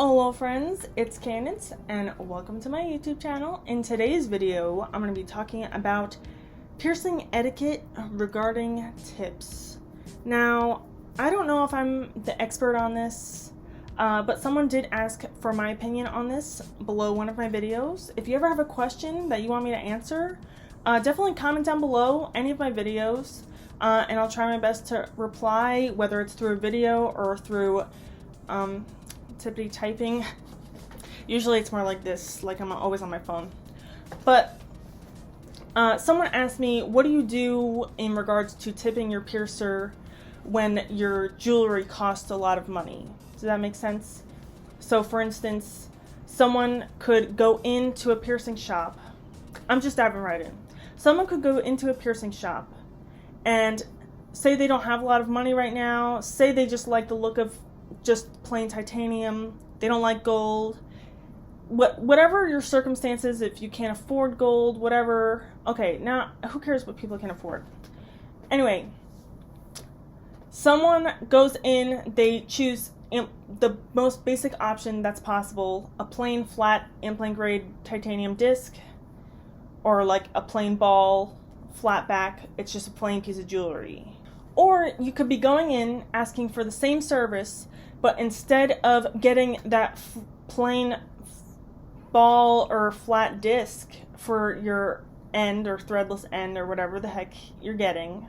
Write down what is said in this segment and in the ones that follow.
Hello friends, it's Candace and welcome to my YouTube channel. In today's video, I'm going to be talking about piercing etiquette regarding tips. Now, I don't know if I'm the expert on this, but someone did ask for my opinion on this below one of my videos. If you ever have a question that you want me to answer, definitely comment down below any of my videos, and I'll try my best to reply, whether it's through a video or through tippity typing. Usually it's more like this, like I'm always on my phone. But someone asked me, what do you do in regards to tipping your piercer when your jewelry costs a lot of money? Does that make sense? So for instance, someone could go into a piercing shop. I'm just diving right in. Someone could go into a piercing shop and say they don't have a lot of money right now, say they just like the look of just plain titanium, they don't like gold, whatever your circumstances, if you can't afford gold, whatever. Okay, now who cares what people can afford? Anyway, someone goes in, they choose the most basic option that's possible, a plain flat implant grade titanium disc, or like a plain ball flat back, it's just a plain piece of jewelry. Or you could be going in asking for the same service, but instead of getting that plain ball or flat disc for your end or threadless end or whatever the heck you're getting,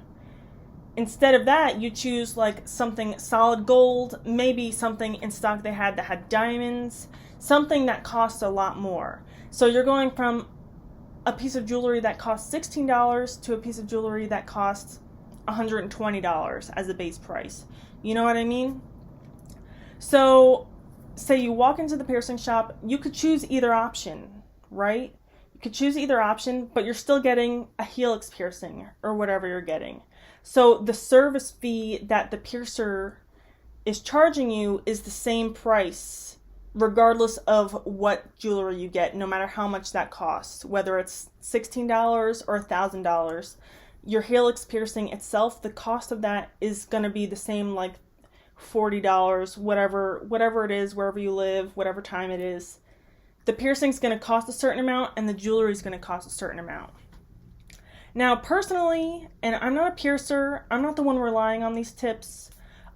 instead of that you choose like something solid gold, maybe something in stock they had that had diamonds, something that costs a lot more. So you're going from a piece of jewelry that costs $16 to a piece of jewelry that costs $120 as a base price. You know what I mean? So, say you walk into the piercing shop, you could choose either option, right? You could choose either option, but you're still getting a helix piercing or whatever you're getting. So the service fee that the piercer is charging you is the same price, regardless of what jewelry you get, no matter how much that costs, whether it's $16 or $1,000. Your helix piercing itself, the cost of that is going to be the same, like $40, whatever it is, wherever you live, whatever time it is. The piercing's going to cost a certain amount and the jewelry is going to cost a certain amount. Now, personally, and I'm not a piercer, I'm not the one relying on these tips,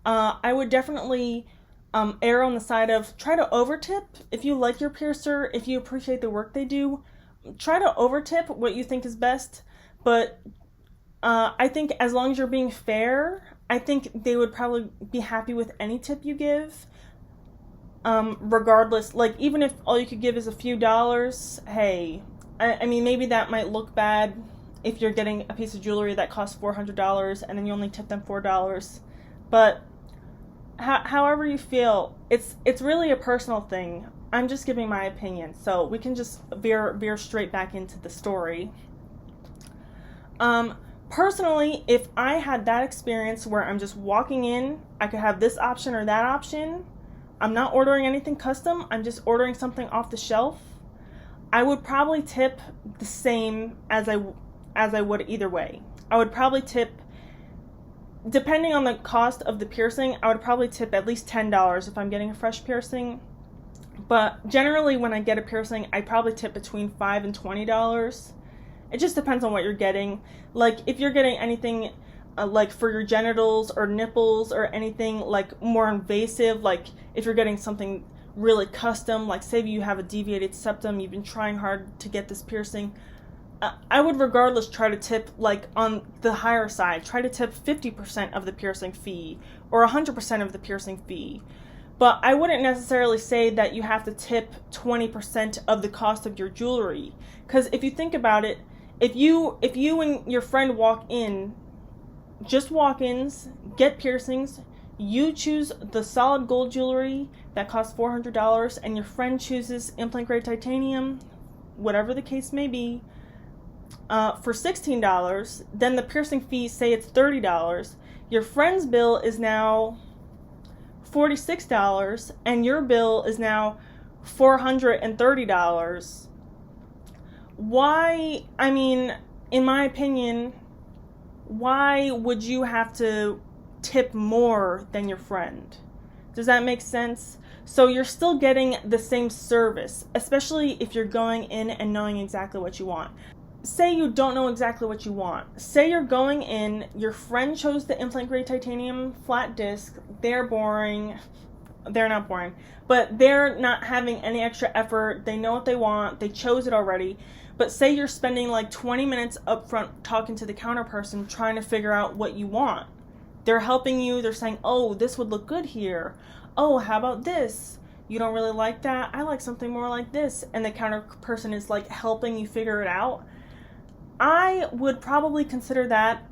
I would definitely err on the side of try to over-tip. If you like your piercer, if you appreciate the work they do, try to over-tip what you think is best. But I think as long as you're being fair, I think they would probably be happy with any tip you give. Regardless, like even if all you could give is a few dollars, hey, I mean maybe that might look bad if you're getting a piece of jewelry that costs $400 and then you only tip them $4. But however you feel, it's really a personal thing. I'm just giving my opinion, so we can just veer straight back into the story. Personally, if I had that experience where I'm just walking in, I could have this option or that option, I'm not ordering anything custom, I'm just ordering something off the shelf, I would probably tip the same as I would either way. I would probably tip, depending on the cost of the piercing, I would probably tip at least $10 if I'm getting a fresh piercing. But generally when I get a piercing, I probably tip between $5 and $20. It just depends on what you're getting. Like if you're getting anything like for your genitals or nipples or anything like more invasive, like if you're getting something really custom, like say you have a deviated septum, you've been trying hard to get this piercing, I would regardless try to tip like on the higher side, try to tip 50% of the piercing fee or 100% of the piercing fee. But I wouldn't necessarily say that you have to tip 20% of the cost of your jewelry. Because if you think about it, if you and your friend walk in, just walk-ins, get piercings, you choose the solid gold jewelry that costs $400 and your friend chooses implant grade titanium, whatever the case may be, for $16, then the piercing fee, say it's $30, your friend's bill is now $46 and your bill is now $430. Why, I mean, in my opinion, why would you have to tip more than your friend? Does that make sense? So you're still getting the same service, especially if you're going in and knowing exactly what you want. Say you don't know exactly what you want. Say you're going in, your friend chose the implant grade titanium flat disc, they're not boring, but they're not having any extra effort, they know what they want, they chose it already. But say you're spending like 20 minutes up front talking to the counter person trying to figure out what you want. They're helping you, they're saying, oh, this would look good here. Oh, how about this? You don't really like that? I like something more like this. And the counter person is like helping you figure it out. I would probably consider that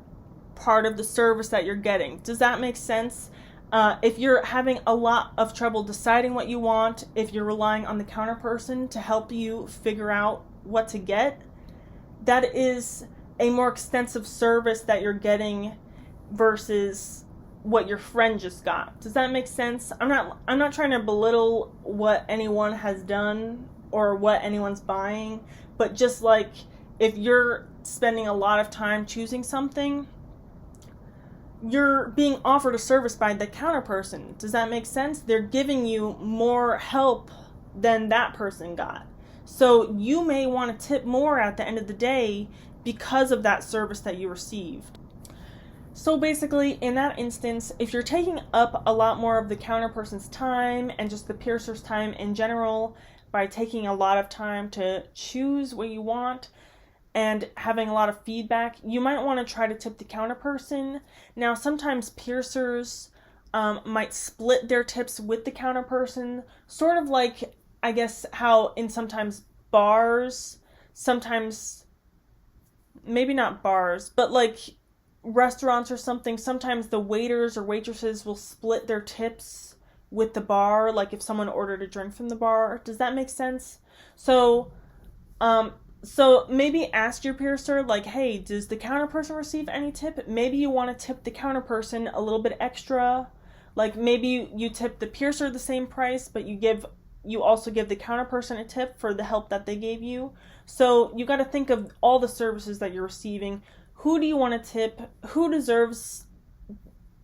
part of the service that you're getting. Does that make sense? If you're having a lot of trouble deciding what you want, if you're relying on the counter person to help you figure out what to get, that is a more extensive service that you're getting versus what your friend just got. Does that make sense? I'm not trying to belittle what anyone has done or what anyone's buying, but just like if you're spending a lot of time choosing something, you're being offered a service by the counter person. Does that make sense? They're giving you more help than that person got. So you may want to tip more at the end of the day because of that service that you received. So basically, in that instance, if you're taking up a lot more of the counter person's time and just the piercer's time in general by taking a lot of time to choose what you want and having a lot of feedback, you might want to try to tip the counter person. Now, sometimes piercers might split their tips with the counter person, sort of like, I guess, how in sometimes bars, sometimes, maybe not bars, but like restaurants or something, sometimes the waiters or waitresses will split their tips with the bar, like if someone ordered a drink from the bar. Does that make sense? So maybe ask your piercer, like, hey, does the counter person receive any tip? Maybe you want to tip the counter person a little bit extra. Like maybe you tip the piercer the same price, but you also give the counter person a tip for the help that they gave you. So you got to think of all the services that you're receiving. Who do you want to tip? Who deserves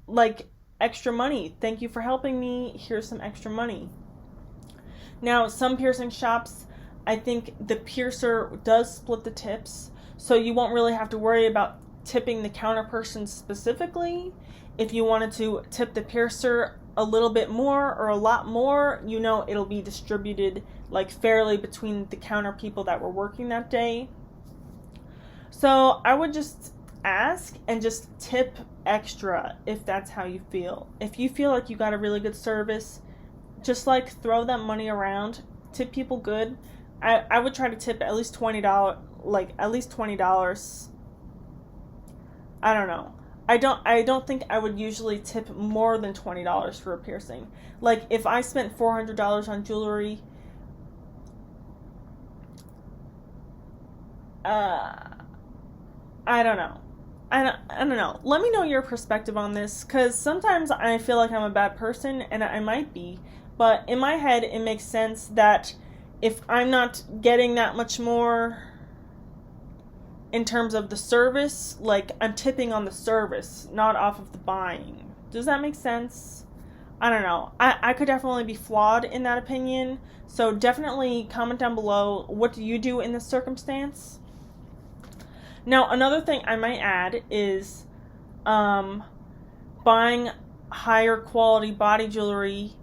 like extra money? Thank you for helping me. Here's some extra money. Now, some piercing shops, I think the piercer does split the tips, so you won't really have to worry about tipping the counter person specifically. If you wanted to tip the piercer a little bit more or a lot more, you know it'll be distributed like fairly between the counter people that were working that day. So I would just ask and just tip extra if that's how you feel. If you feel like you got a really good service, just like throw that money around, tip people good. I would try to tip at least $20, like at least $20. I don't know. I don't think I would usually tip more than $20 for a piercing. Like if I spent $400 on jewelry, I don't know. I don't know. Let me know your perspective on this, because sometimes I feel like I'm a bad person, and I might be. But in my head, it makes sense that if I'm not getting that much more in terms of the service, like I'm tipping on the service, not off of the buying. Does that make sense? I don't know. I could definitely be flawed in that opinion. So definitely comment down below, what do you do in this circumstance? Now, another thing I might add is buying higher quality body jewelry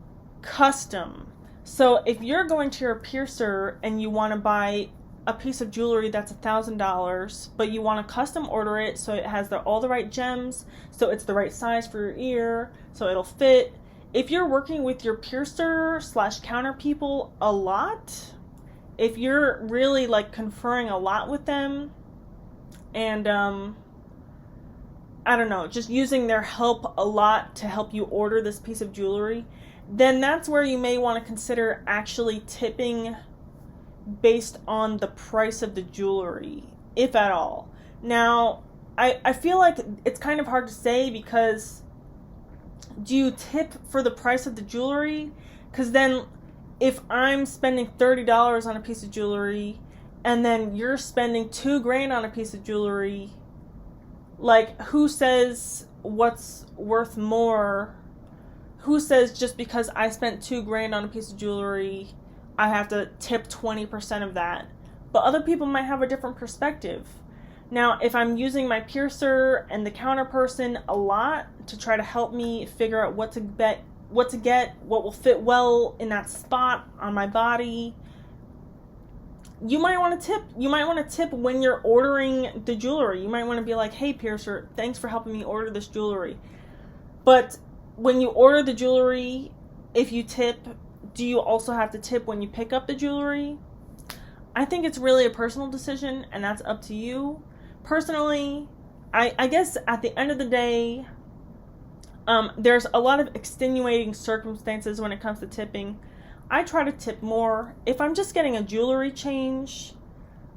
custom. So if you're going to your piercer and you want to buy a piece of jewelry that's $1,000, but you want to custom order it so it has all the right gems, so it's the right size for your ear, so it'll fit. If you're working with your piercer / counter people a lot, if you're really like conferring a lot with them, and I don't know, just using their help a lot to help you order this piece of jewelry, then that's where you may want to consider actually tipping based on the price of the jewelry, if at all. Now, I feel like it's kind of hard to say, because do you tip for the price of the jewelry? Because then if I'm spending $30 on a piece of jewelry and then you're spending $2,000 on a piece of jewelry, like who says what's worth more? who says just because I spent $2,000 on a piece of jewelry, I have to tip 20% of that? But other people might have a different perspective. Now, if I'm using my piercer and the counter person a lot to try to help me figure out what to get, what will fit well in that spot on my body, you might want to tip. You might want to tip when you're ordering the jewelry. You might want to be like, hey, piercer, thanks for helping me order this jewelry. But when you order the jewelry, if you tip, do you also have to tip when you pick up the jewelry? I think it's really a personal decision, and that's up to you. Personally, I guess at the end of the day, there's a lot of extenuating circumstances when it comes to tipping. I try to tip more. If I'm just getting a jewelry change,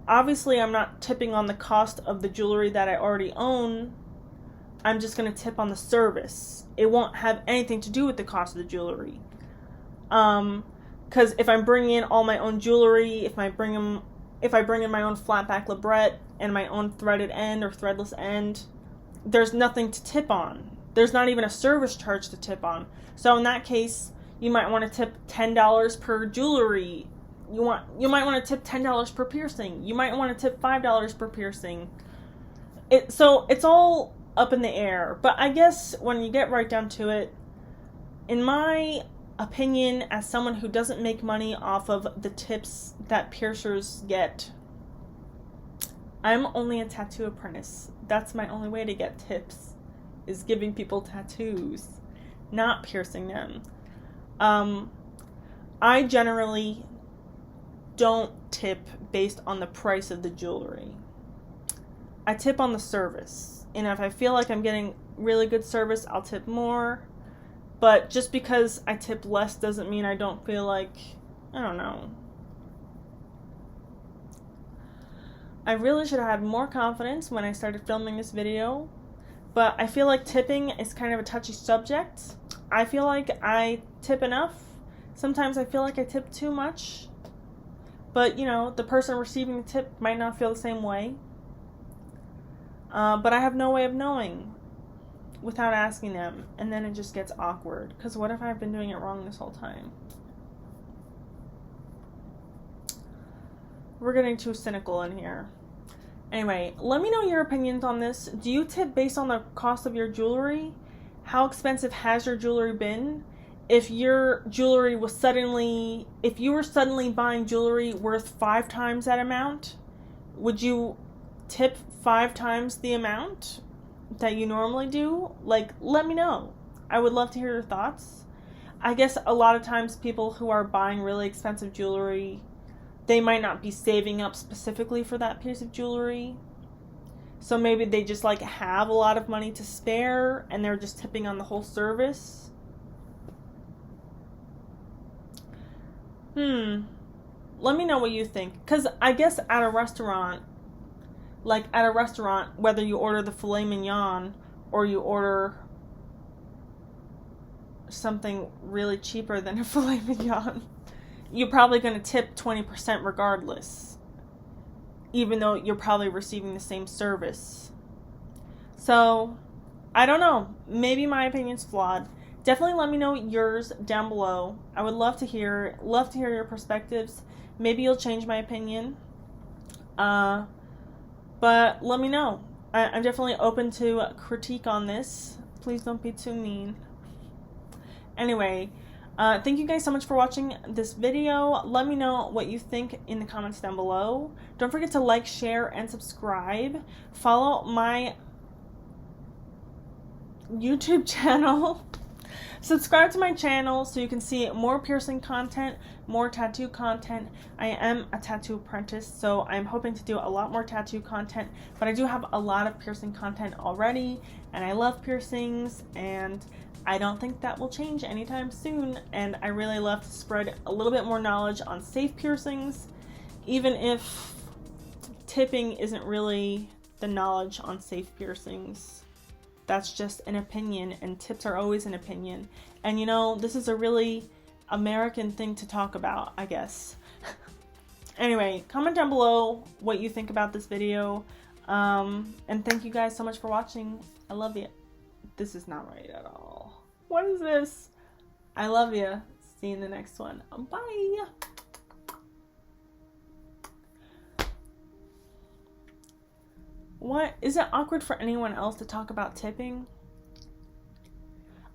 obviously I'm not tipping on the cost of the jewelry that I already own. I'm just going to tip on the service. It won't have anything to do with the cost of the jewelry. Because if I'm bringing in all my own jewelry, if I bring in my own flat back labret and my own threaded end or threadless end, there's nothing to tip on. There's not even a service charge to tip on. So in that case, you might want to tip $10 per jewelry. You might want to tip $10 per piercing. You might want to tip $5 per piercing. So it's all up in the air. But I guess when you get right down to it, in my opinion, as someone who doesn't make money off of the tips that piercers get, I'm only a tattoo apprentice. That's my only way to get tips, is giving people tattoos, not piercing them. I generally don't tip based on the price of the jewelry. I tip on the service. And if I feel like I'm getting really good service, I'll tip more. But just because I tip less doesn't mean I don't feel like, I don't know. I really should have had more confidence when I started filming this video. But I feel like tipping is kind of a touchy subject. I feel like I tip enough. Sometimes I feel like I tip too much. But, you know, the person receiving the tip might not feel the same way. But I have no way of knowing without asking them. And then it just gets awkward. Because what if I've been doing it wrong this whole time? We're getting too cynical in here. Anyway, let me know your opinions on this. Do you tip based on the cost of your jewelry? How expensive has your jewelry been? If your jewelry was if you were suddenly buying jewelry worth 5 times that amount, would you tip 5 times the amount that you normally do? Like, let me know. I would love to hear your thoughts. I guess a lot of times people who are buying really expensive jewelry, they might not be saving up specifically for that piece of jewelry. So maybe they just like have a lot of money to spare and they're just tipping on the whole service. Let me know what you think. Because I guess at a restaurant, whether you order the filet mignon or you order something really cheaper than a filet mignon, you're probably going to tip 20% regardless, even though you're probably receiving the same service. So, I don't know. Maybe my opinion's flawed. Definitely let me know yours down below. I would love to hear your perspectives. Maybe you'll change my opinion. But let me know. I'm definitely open to critique on this. Please don't be too mean. Anyway, thank you guys so much for watching this video. Let me know what you think in the comments down below. Don't forget to like, share, and subscribe. Follow my YouTube channel. Subscribe to my channel so you can see more piercing content, more tattoo content. I am a tattoo apprentice, so I'm hoping to do a lot more tattoo content, but I do have a lot of piercing content already, and I love piercings, and I don't think that will change anytime soon, and I really love to spread a little bit more knowledge on safe piercings, even if tipping isn't really the knowledge on safe piercings. That's just an opinion, and tips are always an opinion. And you know, this is a really American thing to talk about, I guess. Anyway, comment down below what you think about this video. And thank you guys so much for watching. I love you. This is not right at all. What is this? I love you. See you in the next one. Bye. What? Is it awkward for anyone else to talk about tipping?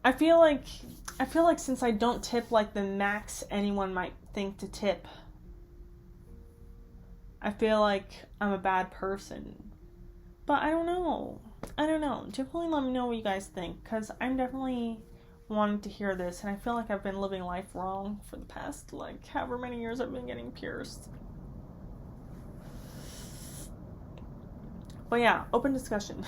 I feel like since I don't tip like the max anyone might think to tip, I feel like I'm a bad person. But I don't know. Definitely let me know what you guys think, because I'm definitely wanting to hear this, and I feel like I've been living life wrong for the past, like, however many years I've been getting pierced. But yeah, open discussion.